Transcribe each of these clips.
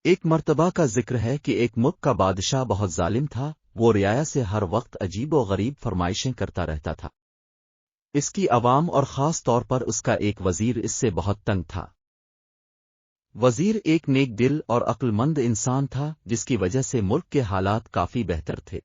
ایک مرتبہ کا ذکر ہے کہ ایک ملک کا بادشاہ بہت ظالم تھا، وہ رعایا سے ہر وقت عجیب و غریب فرمائشیں کرتا رہتا تھا۔ اس کی عوام اور خاص طور پر اس کا ایک وزیر اس سے بہت تنگ تھا۔ وزیر ایک نیک دل اور عقل مند انسان تھا، جس کی وجہ سے ملک کے حالات کافی بہتر تھے۔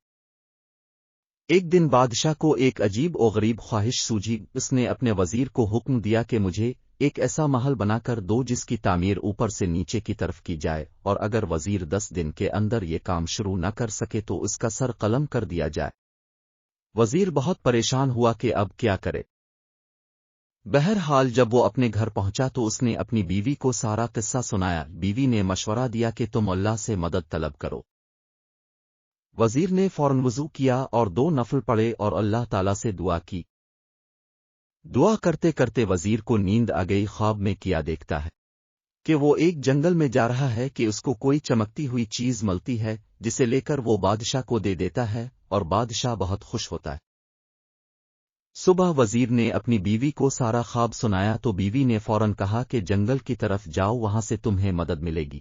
ایک دن بادشاہ کو ایک عجیب و غریب خواہش سوجھی۔ اس نے اپنے وزیر کو حکم دیا کہ مجھے ایک ایسا محل بنا کر دو جس کی تعمیر اوپر سے نیچے کی طرف کی جائے، اور اگر وزیر 10 دن کے اندر یہ کام شروع نہ کر سکے تو اس کا سر قلم کر دیا جائے۔ وزیر بہت پریشان ہوا کہ اب کیا کرے۔ بہرحال جب وہ اپنے گھر پہنچا تو اس نے اپنی بیوی کو سارا قصہ سنایا۔ بیوی نے مشورہ دیا کہ تم اللہ سے مدد طلب کرو۔ وزیر نے فوراً وضو کیا اور 2 نفل پڑھے اور اللہ تعالیٰ سے دعا کی۔ دعا کرتے کرتے وزیر کو نیند آ گئی۔ خواب میں کیا دیکھتا ہے کہ وہ ایک جنگل میں جا رہا ہے کہ اس کو کوئی چمکتی ہوئی چیز ملتی ہے، جسے لے کر وہ بادشاہ کو دے دیتا ہے اور بادشاہ بہت خوش ہوتا ہے۔ صبح وزیر نے اپنی بیوی کو سارا خواب سنایا تو بیوی نے فوراً کہا کہ جنگل کی طرف جاؤ، وہاں سے تمہیں مدد ملے گی۔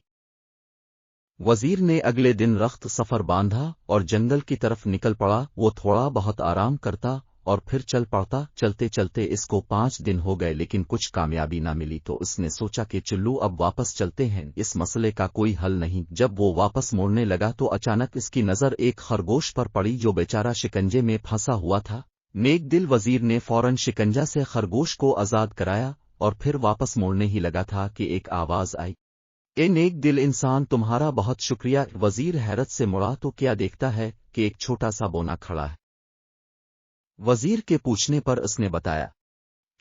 وزیر نے اگلے دن رخت سفر باندھا اور جنگل کی طرف نکل پڑا۔ وہ تھوڑا بہت آرام کرتا اور پھر چل پڑتا۔ چلتے چلتے اس کو 5 دن ہو گئے لیکن کچھ کامیابی نہ ملی، تو اس نے سوچا کہ چلو اب واپس چلتے ہیں، اس مسئلے کا کوئی حل نہیں۔ جب وہ واپس موڑنے لگا تو اچانک اس کی نظر ایک خرگوش پر پڑی جو بیچارہ شکنجے میں پھنسا ہوا تھا۔ نیک دل وزیر نے فوراً شکنجا سے خرگوش کو آزاد کرایا اور پھر واپس موڑنے ہی لگا تھا کہ ایک آواز آئی، اے نیک دل انسان، تمہارا بہت شکریہ۔ وزیر حیرت سے مڑا تو کیا دیکھتا ہے کہ ایک چھوٹا سا بونا کھڑا ہے۔ وزیر کے پوچھنے پر اس نے بتایا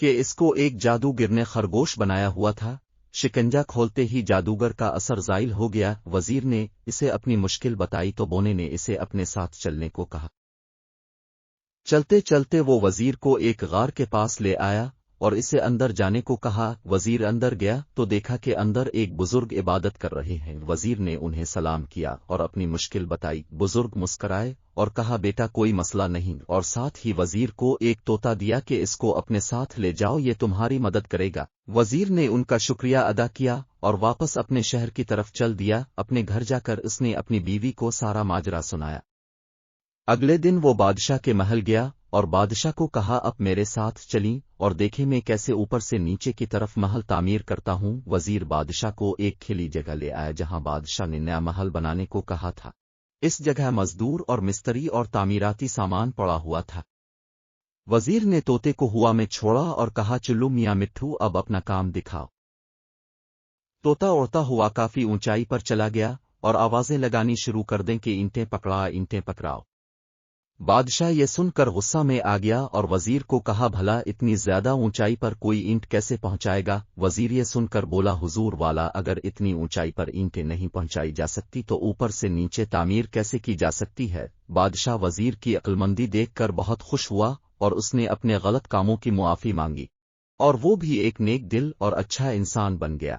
کہ اس کو ایک جادوگر نے خرگوش بنایا ہوا تھا۔ شکنجا کھولتے ہی جادوگر کا اثر زائل ہو گیا۔ وزیر نے اسے اپنی مشکل بتائی تو بونے نے اسے اپنے ساتھ چلنے کو کہا۔ چلتے چلتے وہ وزیر کو ایک غار کے پاس لے آیا اور اسے اندر جانے کو کہا۔ وزیر اندر گیا تو دیکھا کہ اندر ایک بزرگ عبادت کر رہے ہیں۔ وزیر نے انہیں سلام کیا اور اپنی مشکل بتائی۔ بزرگ مسکرائے اور کہا، بیٹا کوئی مسئلہ نہیں، اور ساتھ ہی وزیر کو ایک طوطا دیا کہ اس کو اپنے ساتھ لے جاؤ، یہ تمہاری مدد کرے گا۔ وزیر نے ان کا شکریہ ادا کیا اور واپس اپنے شہر کی طرف چل دیا۔ اپنے گھر جا کر اس نے اپنی بیوی کو سارا ماجرا سنایا۔ اگلے دن وہ بادشاہ کے محل گیا اور بادشاہ کو کہا، اب میرے ساتھ چلیں اور دیکھیں میں کیسے اوپر سے نیچے کی طرف محل تعمیر کرتا ہوں۔ وزیر بادشاہ کو ایک کھلی جگہ لے آیا جہاں بادشاہ نے نیا محل بنانے کو کہا تھا۔ اس جگہ مزدور اور مستری اور تعمیراتی سامان پڑا ہوا تھا۔ وزیر نے طوطے کو ہوا میں چھوڑا اور کہا، چلو میاں مٹھو اب اپنا کام دکھاؤ۔ طوطا اڑتا ہوا کافی اونچائی پر چلا گیا اور آوازیں لگانی شروع کر دیں کہ اینٹیں پکڑا، اینٹیں پکڑاؤ۔ بادشاہ یہ سن کر غصہ میں آ گیا اور وزیر کو کہا، بھلا اتنی زیادہ اونچائی پر کوئی اینٹ کیسے پہنچائے گا؟ وزیر یہ سن کر بولا، حضور والا، اگر اتنی اونچائی پر اینٹیں نہیں پہنچائی جا سکتی تو اوپر سے نیچے تعمیر کیسے کی جا سکتی ہے؟ بادشاہ وزیر کی عقلمندی دیکھ کر بہت خوش ہوا اور اس نے اپنے غلط کاموں کی معافی مانگی، اور وہ بھی ایک نیک دل اور اچھا انسان بن گیا۔